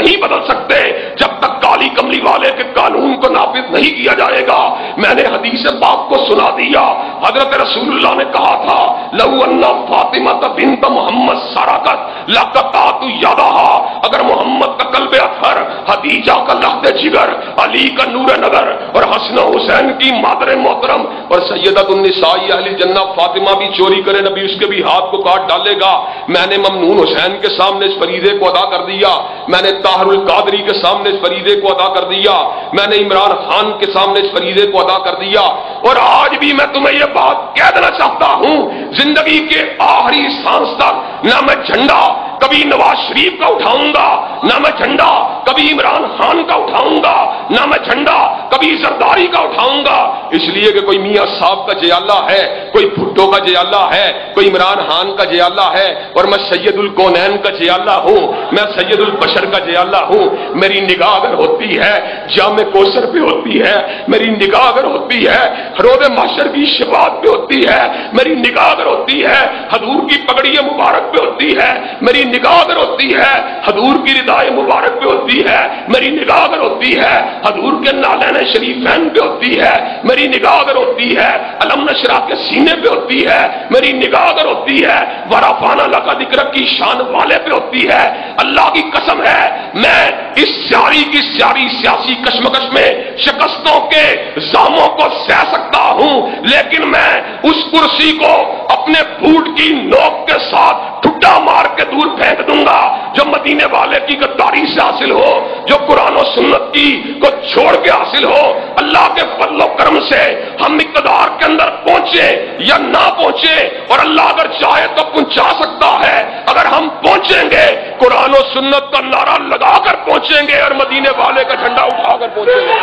نہیں بدل سکتے جب تک کالی کملی والے کے قانون کو نافذ نہیں کیا جائے گا۔ میں نے حدیث پاک کو سنا دیا، حضرت رسول اللہ نے کہا تھا لو ان فاطمہ بنت محمد سرقت لقطعت یدہا، اگر محمد کا قلب اطہر، خدیجہ کا لحد جگر، علی کا نور نظر اور حسن حسین کی مادر محترم اور سیدۃ النساء اہل جنہ فاطمہ بھی چوری کرے، نبی اس کے بھی ہاتھ کو کاٹ ڈالے گا۔ میں نے ممنون حسین کے سامنے اس فریضے کو ادا کر دیا، میں نے طاہر القادری کے سامنے اس فریضے کو ادا کر دیا، میں نے عمران خان کے سامنے اس فریضے کو ادا کر دیا، اور آج بھی میں تمہیں یہ بات کہہ دینا چاہتا ہوں، زندگی کے آخری سانس تک نہ میں جھنڈا کبھی نواز شریف کا اٹھاؤں گا، نہ میں جھنڈا کبھی عمران خان کا اٹھاؤں گا، نہ میں جھنڈا کبھی زرداری کا اٹھاؤں گا، اس لیے کہ کوئی میاں صاحب کا جیالہ ہے، کوئی بھٹو کا جیالہ ہے، کوئی عمران خان کا جیالہ ہے، اور میں سید الکونین کا جیالہ ہوں، میں سید البشر کا جیالہ ہوں۔ میری نگاہ اگر ہوتی ہے جامع کوثر پہ ہوتی ہے، میری نگاہ اگر ہوتی ہے حوض محشر کی شفاعت پہ ہوتی ہے، میری نگاہ اگر ہوتی ہے حضور کی پگڑی مبارک پہ ہوتی ہے، میری نگاہ اگر ہوتی ہے حضور کی ردائے مبارک پہ ہوتی ہے، میری نگاہ اگر ہوتی ہے حضور کے نالین شریفین پہ ہوتی ہے، میری نگاہ اگر ہوتی ہے علم نشرہ کے سینے پہ ہوتی ہے، میری نگاہ اگر ہوتی ہے ورافانہ لقا ذکر کی شان والے پہ ہوتی ہے، اللہ کی قسم ہے میں اس سیاری کی سیاری سیاسی کشمکش میں شکستوں کے زاموں کو سہ سکتا ہوں، لیکن میں اس کرسی کو اپنے بھوٹ کی نوک کے ساتھ ٹھڈا مار کے دور پھینک دوں گا۔ جو مدینے والے کی غداری سے حاصل ہو، جو قرآن و سنت کی کو چھوڑ کے حاصل ہو، اللہ کے فضل و کرم سے ہم اقتدار کے اندر پہنچے یا نہ پہنچے، اور اللہ اگر چاہے تو پہنچا سکتا ہے، اگر ہم پہنچیں گے قرآن و سنت کا نعرہ لگا کر پہنچیں گے اور مدینے والے کا جھنڈا اٹھا کر پہنچیں گے۔